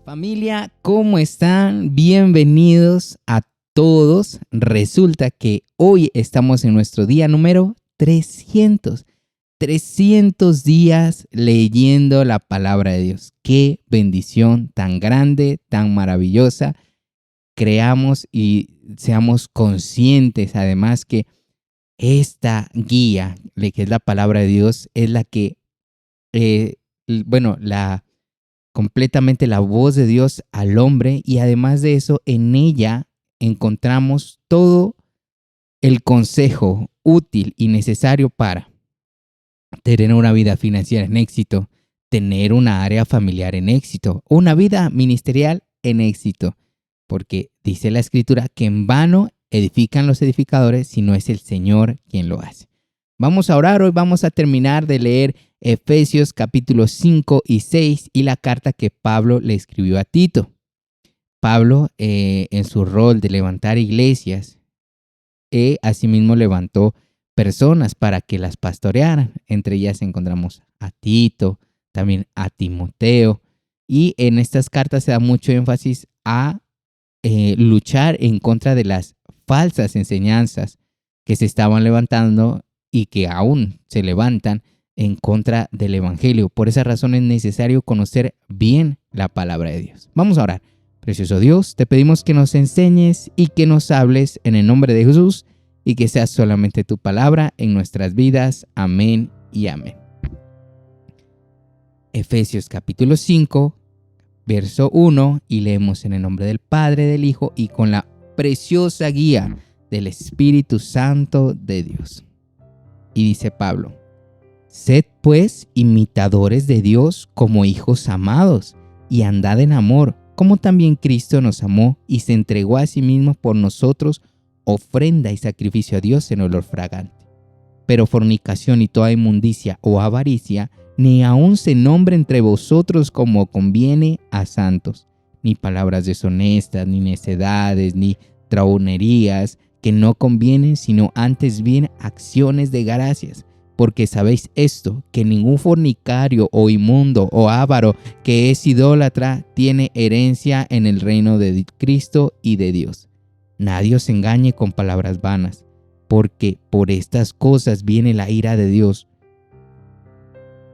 Familia, ¿cómo están? Bienvenidos a todos. Resulta que hoy estamos en nuestro día número 300. 300 días leyendo la palabra de Dios. Qué bendición tan grande, tan maravillosa. Creamos y seamos conscientes además que esta guía, que es la palabra de Dios, es la que, completamente la voz de Dios al hombre, y además de eso, en ella encontramos todo el consejo útil y necesario para tener una vida financiera en éxito, tener una área familiar en éxito, una vida ministerial en éxito, porque dice la Escritura que en vano edifican los edificadores si no es el Señor quien lo hace. Vamos a orar. Hoy vamos a terminar de leer Efesios capítulos 5 y 6 y la carta que Pablo le escribió a Tito. Pablo, en su rol de levantar iglesias, asimismo levantó personas para que las pastorearan. Entre ellas encontramos a Tito, también a Timoteo, y en estas cartas se da mucho énfasis a luchar en contra de las falsas enseñanzas que se estaban levantando y que aún se levantan en contra del evangelio. Por esa razón es necesario conocer bien la palabra de Dios. Vamos a orar. Precioso Dios, te pedimos que nos enseñes y que nos hables en el nombre de Jesús y que sea solamente tu palabra en nuestras vidas. Amén y amén. Efesios capítulo 5, verso 1, y leemos en el nombre del Padre, del Hijo y con la preciosa guía del Espíritu Santo de Dios. Y dice Pablo: sed pues imitadores de Dios como hijos amados, y andad en amor, como también Cristo nos amó y se entregó a sí mismo por nosotros, ofrenda y sacrificio a Dios en olor fragante. Pero fornicación y toda inmundicia o avaricia, ni aun se nombre entre vosotros como conviene a santos, ni palabras deshonestas, ni necedades, ni trahunerías, que no convienen, sino antes bien acciones de gracias. Porque sabéis esto, que ningún fornicario o inmundo o avaro que es idólatra tiene herencia en el reino de Cristo y de Dios. Nadie os engañe con palabras vanas, porque por estas cosas viene la ira de Dios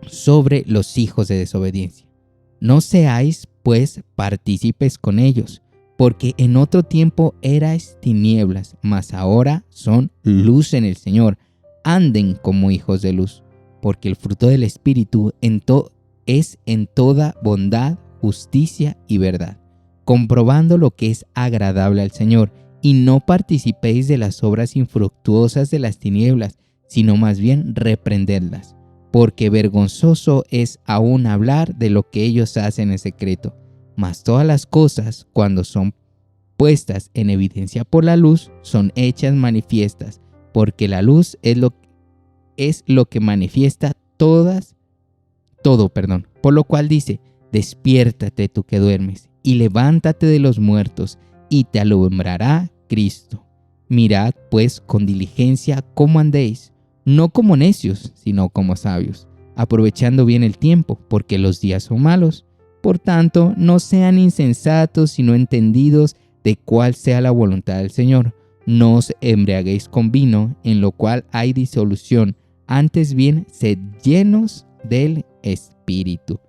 sobre los hijos de desobediencia. No seáis, pues, partícipes con ellos, porque en otro tiempo erais tinieblas, mas ahora son luz en el Señor. Anden como hijos de luz, porque el fruto del Espíritu es en toda bondad, justicia y verdad, comprobando lo que es agradable al Señor, y no participéis de las obras infructuosas de las tinieblas, sino más bien reprendedlas, porque vergonzoso es aún hablar de lo que ellos hacen en secreto. Mas todas las cosas, cuando son puestas en evidencia por la luz, son hechas manifiestas, porque la luz es lo que manifiesta todo. Por lo cual dice: despiértate tú que duermes, y levántate de los muertos, y te alumbrará Cristo. Mirad pues con diligencia cómo andéis, no como necios, sino como sabios, aprovechando bien el tiempo, porque los días son malos. Por tanto, no sean insensatos, sino entendidos de cuál sea la voluntad del Señor. No os embriaguéis con vino, en lo cual hay disolución, antes bien sed llenos del Espíritu,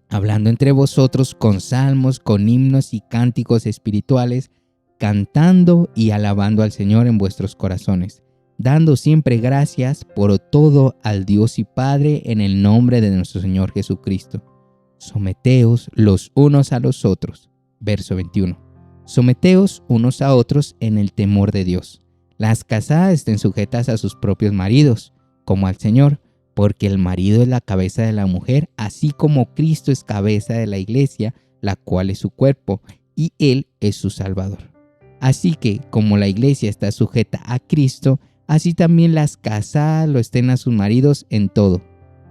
hablando entre vosotros con salmos, con himnos y cánticos espirituales, cantando y alabando al Señor en vuestros corazones, dando siempre gracias por todo al Dios y Padre en el nombre de nuestro Señor Jesucristo. Someteos los unos a los otros. Verso 21. Someteos unos a otros en el temor de Dios. Las casadas estén sujetas a sus propios maridos, como al Señor, porque el marido es la cabeza de la mujer, así como Cristo es cabeza de la iglesia, la cual es su cuerpo, y Él es su Salvador. Así que, como la iglesia está sujeta a Cristo, así también las casadas lo estén a sus maridos en todo.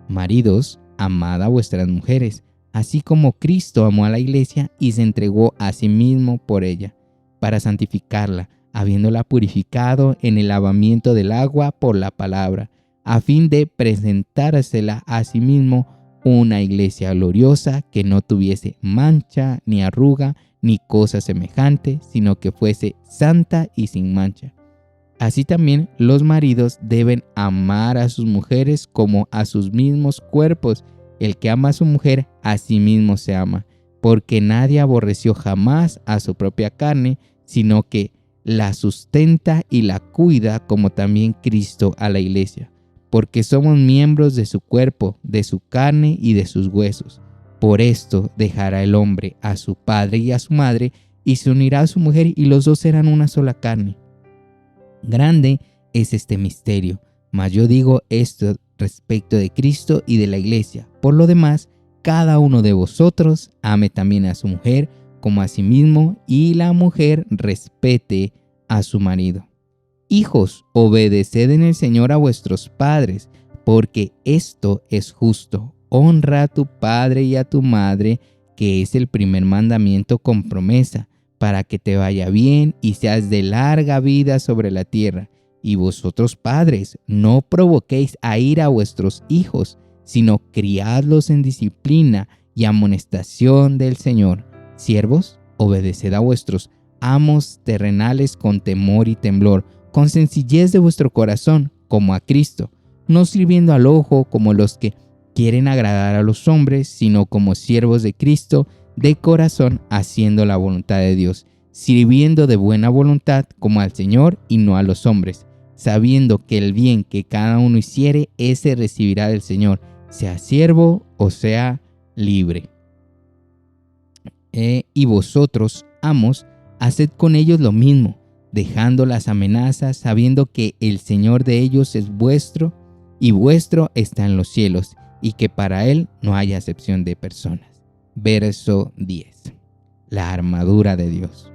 Maridos, amad a vuestras mujeres, así como Cristo amó a la iglesia y se entregó a sí mismo por ella, para santificarla, habiéndola purificado en el lavamiento del agua por la palabra, a fin de presentársela a sí mismo una iglesia gloriosa que no tuviese mancha, ni arruga, ni cosa semejante, sino que fuese santa y sin mancha. Así también los maridos deben amar a sus mujeres como a sus mismos cuerpos. El que ama a su mujer, a sí mismo se ama, porque nadie aborreció jamás a su propia carne, sino que la sustenta y la cuida, como también Cristo a la iglesia, porque somos miembros de su cuerpo, de su carne y de sus huesos. Por esto dejará el hombre a su padre y a su madre, y se unirá a su mujer, y los dos serán una sola carne. Grande es este misterio, mas yo digo esto respecto de Cristo y de la iglesia. Por lo demás, cada uno de vosotros ame también a su mujer como a sí mismo, y la mujer respete a su marido. Hijos, obedeced en el Señor a vuestros padres, porque esto es justo. Honra a tu padre y a tu madre, que es el primer mandamiento con promesa, para que te vaya bien y seas de larga vida sobre la tierra. Y vosotros, padres, no provoquéis a ira a vuestros hijos, sino criadlos en disciplina y amonestación del Señor. Siervos, obedeced a vuestros amos terrenales con temor y temblor, con sencillez de vuestro corazón, como a Cristo, no sirviendo al ojo como los que quieren agradar a los hombres, sino como siervos de Cristo, de corazón, haciendo la voluntad de Dios, sirviendo de buena voluntad como al Señor y no a los hombres, sabiendo que el bien que cada uno hiciere, ese recibirá del Señor, sea siervo o sea libre. Y vosotros, amos, haced con ellos lo mismo, dejando las amenazas, sabiendo que el Señor de ellos es vuestro, y vuestro está en los cielos, y que para Él no hay acepción de personas. Verso 10. La armadura de Dios.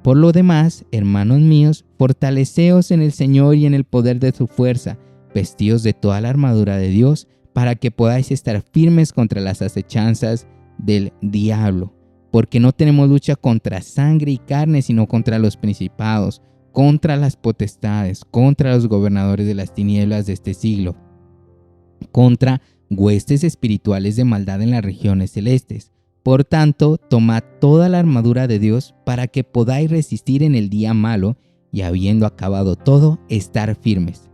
Por lo demás, hermanos míos, fortaleceos en el Señor y en el poder de su fuerza, vestidos de toda la armadura de Dios, para que podáis estar firmes contra las acechanzas del diablo. Porque no tenemos lucha contra sangre y carne, sino contra los principados, contra las potestades, contra los gobernadores de las tinieblas de este siglo, contra huestes espirituales de maldad en las regiones celestes. Por tanto, tomad toda la armadura de Dios para que podáis resistir en el día malo, y habiendo acabado todo, estar firmes.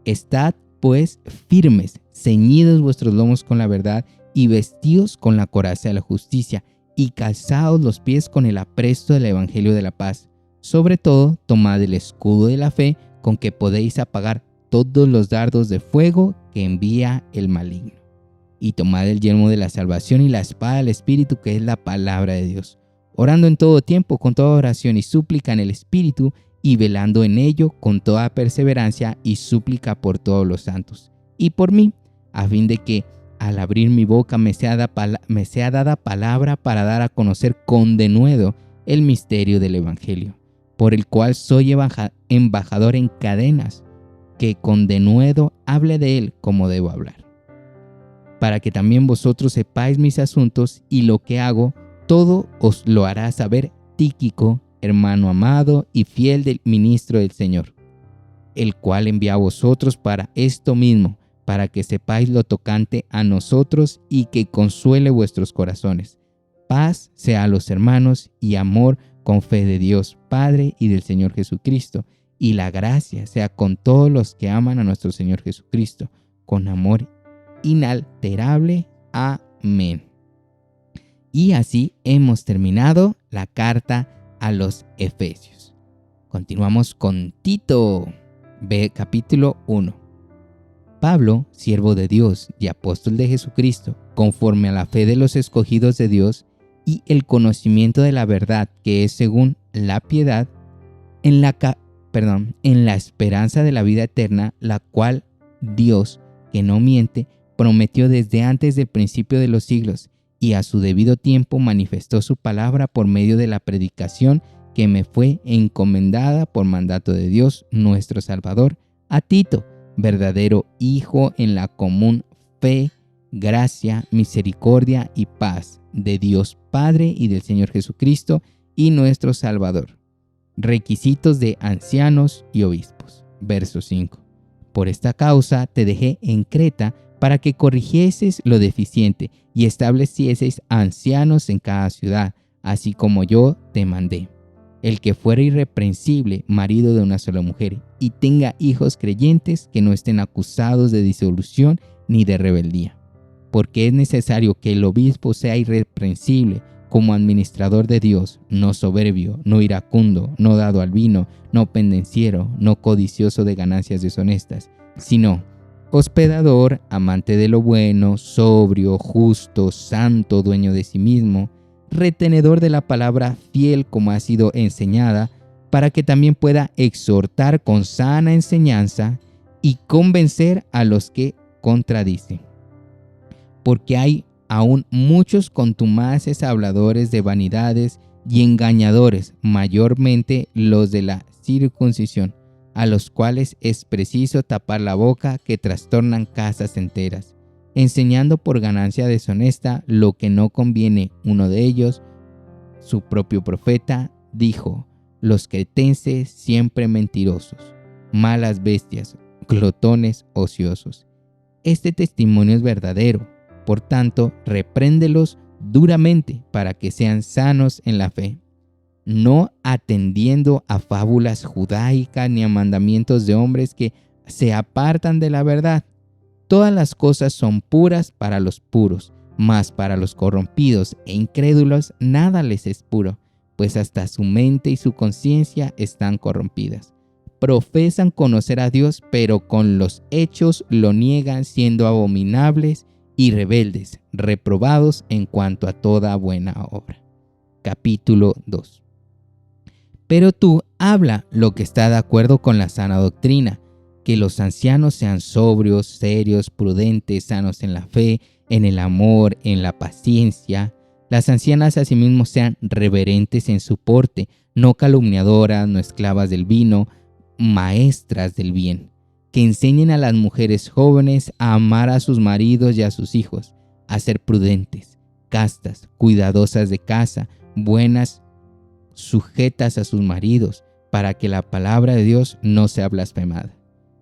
Estad, pues, firmes, ceñidos vuestros lomos con la verdad, y vestidos con la coraza de la justicia, y calzaos los pies con el apresto del evangelio de la paz. Sobre todo, tomad el escudo de la fe, con que podéis apagar todos los dardos de fuego que envía el maligno. Y tomad el yelmo de la salvación y la espada del Espíritu, que es la palabra de Dios, orando en todo tiempo con toda oración y súplica en el Espíritu, y velando en ello con toda perseverancia y súplica por todos los santos, y por mí, a fin de que al abrir mi boca me sea dada palabra para dar a conocer con denuedo el misterio del Evangelio, por el cual soy embajador en cadenas, que con denuedo hable de él como debo hablar. Para que también vosotros sepáis mis asuntos, y lo que hago, todo os lo hará saber Tíquico, hermano amado y fiel del ministro del Señor, el cual envía a vosotros para esto mismo, para que sepáis lo tocante a nosotros y que consuele vuestros corazones. Paz sea a los hermanos y amor con fe de Dios Padre y del Señor Jesucristo, y la gracia sea con todos los que aman a nuestro Señor Jesucristo, con amor inalterable. Amén. Y así hemos terminado la carta a los Efesios. Continuamos con Tito, capítulo 1. Pablo, siervo de Dios y apóstol de Jesucristo, conforme a la fe de los escogidos de Dios y el conocimiento de la verdad que es según la piedad, en la esperanza de la vida eterna, la cual Dios, que no miente, prometió desde antes del principio de los siglos, y a su debido tiempo manifestó su palabra por medio de la predicación que me fue encomendada por mandato de Dios nuestro Salvador, a Tito, verdadero hijo en la común fe, gracia, misericordia y paz de Dios Padre y del Señor Jesucristo y nuestro Salvador. Requisitos de ancianos y obispos. Verso 5. Por esta causa te dejé en Creta, para que corrigieseis lo deficiente y establecieseis ancianos en cada ciudad, así como yo te mandé. El que fuera irreprensible, marido de una sola mujer, y tenga hijos creyentes que no estén acusados de disolución ni de rebeldía. Porque es necesario que el obispo sea irreprensible como administrador de Dios, no soberbio, no iracundo, no dado al vino, no pendenciero, no codicioso de ganancias deshonestas, sino hospedador, amante de lo bueno, sobrio, justo, santo, dueño de sí mismo, retenedor de la palabra, fiel como ha sido enseñada, para que también pueda exhortar con sana enseñanza y convencer a los que contradicen. Porque hay aún muchos contumaces habladores de vanidades y engañadores, mayormente los de la circuncisión, a los cuales es preciso tapar la boca, que trastornan casas enteras, enseñando por ganancia deshonesta lo que no conviene. Uno de ellos, su propio profeta, dijo: los cretenses siempre mentirosos, malas bestias, glotones ociosos. Este testimonio es verdadero. Por tanto, repréndelos duramente para que sean sanos en la fe, no atendiendo a fábulas judaicas ni a mandamientos de hombres que se apartan de la verdad. Todas las cosas son puras para los puros, mas para los corrompidos e incrédulos nada les es puro, pues hasta su mente y su conciencia están corrompidas. Profesan conocer a Dios, pero con los hechos lo niegan, siendo abominables y rebeldes, reprobados en cuanto a toda buena obra. Capítulo 2. Pero tú habla lo que está de acuerdo con la sana doctrina, que los ancianos sean sobrios, serios, prudentes, sanos en la fe, en el amor, en la paciencia. Las ancianas asimismo sean reverentes en su porte, no calumniadoras, no esclavas del vino, maestras del bien. Que enseñen a las mujeres jóvenes a amar a sus maridos y a sus hijos, a ser prudentes, castas, cuidadosas de casa, buenas, sujetas a sus maridos, para que la palabra de Dios no sea blasfemada.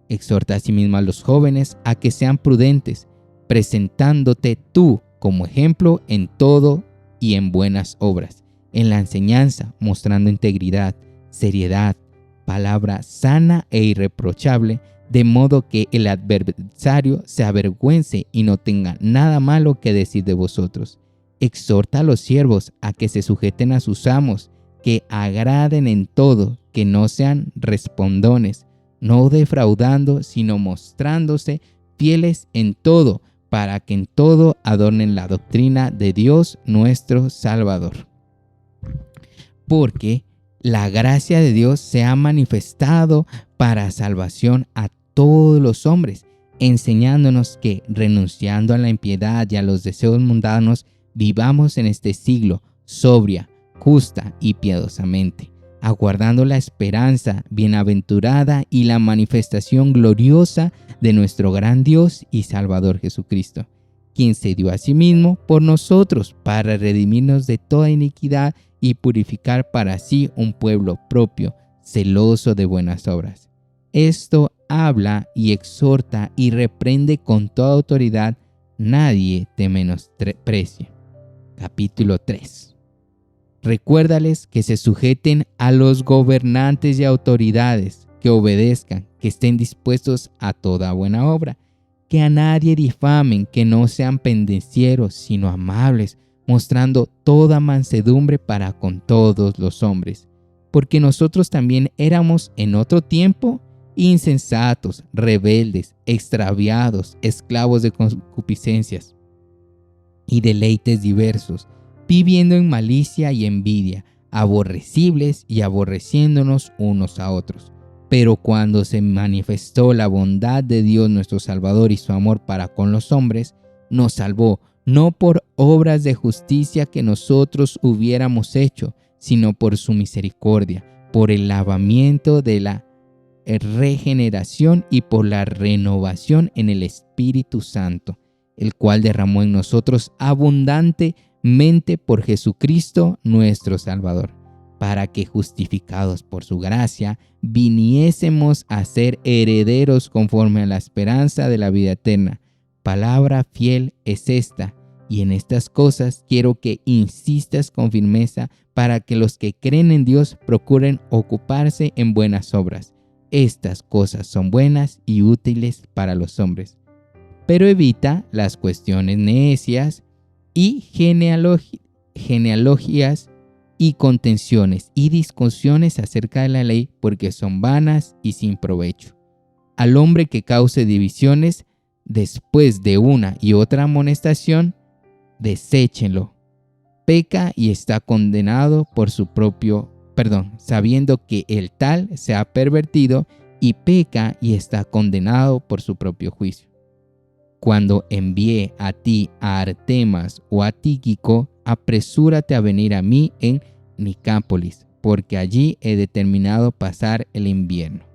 Exhorta asimismo a los jóvenes a que sean prudentes, presentándote tú como ejemplo en todo y en buenas obras, en la enseñanza, mostrando integridad, seriedad, palabra sana e irreprochable, de modo que el adversario se avergüence y no tenga nada malo que decir de vosotros. Exhorta a los siervos a que se sujeten a sus amos, que agraden en todo, que no sean respondones, no defraudando, sino mostrándose fieles en todo, para que en todo adornen la doctrina de Dios nuestro Salvador. Porque la gracia de Dios se ha manifestado para salvación a todos los hombres, enseñándonos que, renunciando a la impiedad y a los deseos mundanos, vivamos en este siglo sobria, justa y piadosamente, aguardando la esperanza bienaventurada y la manifestación gloriosa de nuestro gran Dios y Salvador Jesucristo, quien se dio a sí mismo por nosotros para redimirnos de toda iniquidad y purificar para sí un pueblo propio, celoso de buenas obras. Esto habla y exhorta y reprende con toda autoridad, nadie te menosprecie. Capítulo 3. Recuérdales que se sujeten a los gobernantes y autoridades, que obedezcan, que estén dispuestos a toda buena obra, que a nadie difamen, que no sean pendencieros, sino amables, mostrando toda mansedumbre para con todos los hombres. Porque nosotros también éramos en otro tiempo insensatos, rebeldes, extraviados, esclavos de concupiscencias y deleites diversos, viviendo en malicia y envidia, aborrecibles y aborreciéndonos unos a otros. Pero cuando se manifestó la bondad de Dios nuestro Salvador y su amor para con los hombres, nos salvó, no por obras de justicia que nosotros hubiéramos hecho, sino por su misericordia, por el lavamiento de la regeneración y por la renovación en el Espíritu Santo, el cual derramó en nosotros abundantemente por Jesucristo nuestro Salvador, para que, justificados por su gracia, viniésemos a ser herederos conforme a la esperanza de la vida eterna, palabra fiel es esta, y en estas cosas quiero que insistas con firmeza para que los que creen en Dios procuren ocuparse en buenas obras. Estas cosas son buenas y útiles para los hombres. Pero evita las cuestiones necias y genealogías y contenciones y discusiones acerca de la ley, porque son vanas y sin provecho. Al hombre que cause divisiones después de una y otra amonestación, deséchenlo. Peca y está condenado por su propio, sabiendo que el tal se ha pervertido y peca y está condenado por su propio juicio. Cuando envíe a ti a Artemas o a Tíquico, apresúrate a venir a mí en Nicápolis, porque allí he determinado pasar el invierno.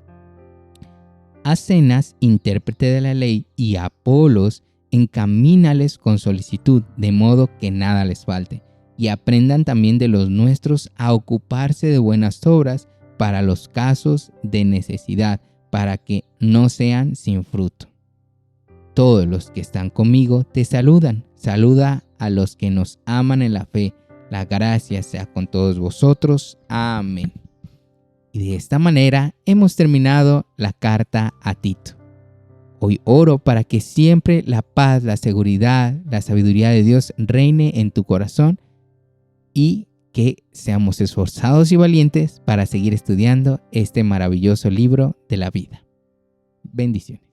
A Zenas, intérprete de la ley, y a Apolos, encamínales con solicitud, de modo que nada les falte, y aprendan también de los nuestros a ocuparse de buenas obras para los casos de necesidad, para que no sean sin fruto. Todos los que están conmigo te saludan. Saluda a los que nos aman en la fe. La gracia sea con todos vosotros. Amén. Y de esta manera hemos terminado la carta a Tito. Hoy oro para que siempre la paz, la seguridad, la sabiduría de Dios reine en tu corazón y que seamos esforzados y valientes para seguir estudiando este maravilloso libro de la vida. Bendiciones.